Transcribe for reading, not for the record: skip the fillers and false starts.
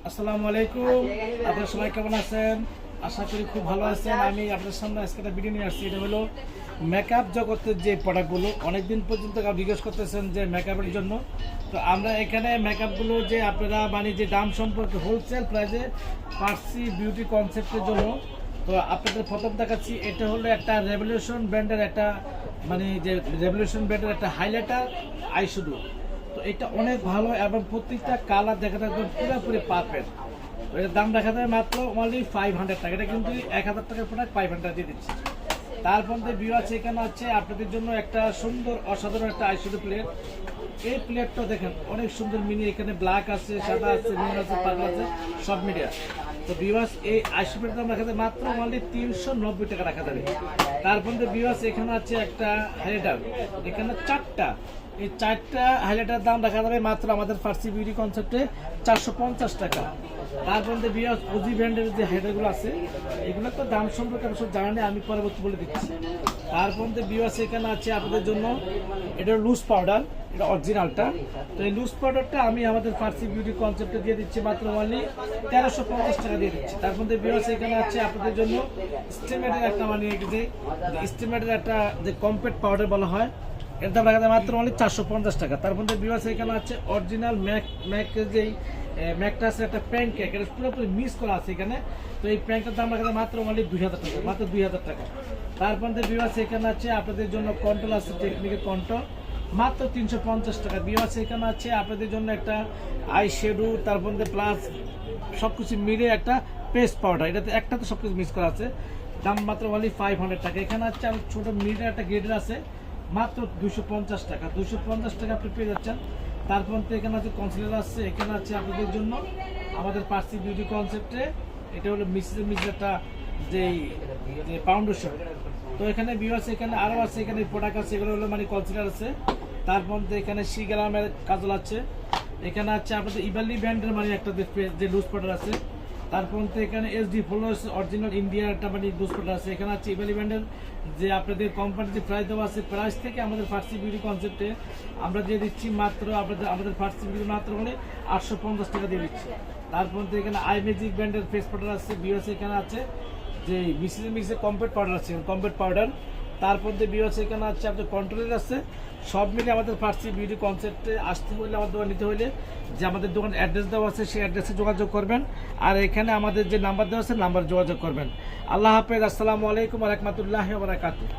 আসসালামু আলাইকুম। আপনারা সবাই কেমন আছেন? আশা করি খুব ভালো আছেন। আমি আপনার সামনে আজকে একটা ভিডিও নিয়ে আসছি। এটা হলো মেকআপ জগতের যে প্রোডাক্টগুলো অনেকদিন পর্যন্ত জিজ্ঞেস করতেছেন যে মেকআপের জন্য। তো আমরা এখানে মেকআপগুলো যে আপনারা মানে যে দাম সম্পর্কে হোলসেল প্রাইসে পার্সি বিউটি কনসেপ্টের জন্য। তো আপনাদের প্রথম দেখাচ্ছি, এটা হলো একটা রেভলিউশন ব্র্যান্ডের একটা মানে যে রেভলিউশন ব্র্যান্ডের একটা হাইলাইটার আইশ্যাডো। তো এটা অনেক ভালো এবং প্রত্যেকটা কালার দেখা যায় একদম পুরোপুরি পারফেক্ট। তো এটার দাম দেখা যায় মাত্র অনলি 500 টাকা। এটা কিন্তু 1000 টাকার প্রোডাক্ট 500 দিয়ে দিচ্ছি। তার মধ্যে ভিউ আছে, এখানে আছে আপনাদের জন্য একটা সুন্দর অসাধারণ একটা আইশ্যাডো প্লেট। এই প্লেটটা দেখেন অনেক সুন্দর মিনি, এখানে ব্ল্যাক আছে, সাদা আছে, নীল আছে, পার্পল আছে, সব মিডিয়া। তো ভিউয়ার্স এই আইশ্যাডোর দাম রাখা যায় মাত্র অনলি 390 টাকা রাখা যাবে। তার মধ্যে ভিউয়ার্স এখানে আছে একটা হাইলাইটার, এখানে চারটা, এই চারটা হাইলাইটার দাম রাখা যাবে মাত্র আমাদের ফার্সি বিউটি কনসেপ্টে 450 টাকা। তার মধ্যে ভিউয়ার্স ওজি ব্র্যান্ডের যে হাইলাইটারগুলো আছে এগুলো তো দাম সম্পর্কে অবশ্য জানেন, আমি পরবর্তী বলে দিচ্ছি। তার মধ্যে ভিউয়ার্স এখানে আছে আপনাদের জন্য এটা লুজ পাউডার, এটা অরিজিনালটা। তো এই লুজ পাউডারটা আমি আমাদের ফার্সি বিউটি কনসেপ্টে দিয়ে দিচ্ছি মাত্র অনলি 1350 টাকা দিয়ে দিচ্ছি। তার মধ্যে ভিউয়ার্স এখানে আছে আপনাদের জন্য স্টিমেটের একটা মানে যে স্টিমেটের একটা যে কম্প্যাক্ট পাউডার বলা হয়, এর দাম রাখা যায় মাত্র অনলি 450 টাকা। তার মধ্যে ভিউয়ার্স এখানে আছে অরিজিনাল ম্যাকের যেই ম্যাকটা আছে একটা প্যানকেক, এটা পুরোপুরি মিক্স করা আছে এখানে। তো এই প্যানকের দাম রাখা যায় মাত্র অনলি 2000 টাকা, মাত্র 2000 টাকা। তার মধ্যে ভিউয়ার্স এখানে আছে আপনাদের জন্য কন্ট্রোল আছে, টেকনিকের কন্ট্রোল মাত্র 350 টাকা। ভিউয়ার্স এখানে আছে আপনাদের জন্য একটা আই শ্যাডো, তার মধ্যে প্লাস সব কিছু মিলে একটা পেস্ট পাউডার, এটাতে একটাতে সব কিছু মিক্স করা আছে, দাম মাত্র অনলি 500 টাকা। এখানে আছে আর ছোটো মিডিয়ার একটা গ্রেডের আছে মাত্র 250 টাকা, 250 টাকা আপনি পেয়ে যাচ্ছেন। তারপর তো এখানে আছে কনসিলার আছে, এখানে আছে আপনাদের জন্য আমাদের পার্সি বিউটি কনসেপ্টে এটা হলো মিসেস একটা যেই যে ফাউন্ডেশন। তো এখানে ভিউয়ার্স এখানে আরও আছে, এখানে প্রোডাক্ট আছে, এগুলো হলো মানে কনসিলার আছে। তারপর এখানে সি গ্রামের কাজল আছে, এখানে আছে আপনাদের ইবালি ব্র্যান্ডের মানে একটা যে লুজ পাউডার আছে। তারপর এখানে এসডি ফ্লোস অরিজিনাল ইন্ডিয়ার একটা মানে লুজ পাউডার আছে। এখানে আছে ইবালি ব্র্যান্ডের যে আপনাদের কোম্পানির যে প্রাইস দেওয়া আছে, প্রাইস থেকে আমাদের ফার্সি বিউটি কনসেপ্টে আমরা দিয়ে দিচ্ছি মাত্র আমাদের ফার্সি বিউটি মাত্র মানে 850 টাকা দিয়ে দিচ্ছি। তারপর এখানে আই ম্যাজিক ব্র্যান্ডের ফেস পাউডার আছে, ভিউয়ার্স এখানে আছে যে মিক্সে কম্প্যাক্ট পাউডার আছে, কম্প্যাক্ট পাউডার। তারপর ভিউয়ার্স এখানে আছে আপনাদের কন্ট্রোলার আছে। সব মিলে আমাদের ফার্সি বিউটি কনসেপ্টে আসতে হলে, আমাদের দোকান নিতে হলে যে আমাদের দোকান অ্যাড্রেস দেওয়া আছে সেই অ্যাড্রেসে যোগাযোগ করবেন, আর এখানে আমাদের যে নাম্বার দেওয়া আছে নাম্বার যোগাযোগ করবেন। আল্লাহ হাফেজ, আসসালামু আলাইকুম ওয়া রাহমাতুল্লাহি ওয়া বারাকাতুহু।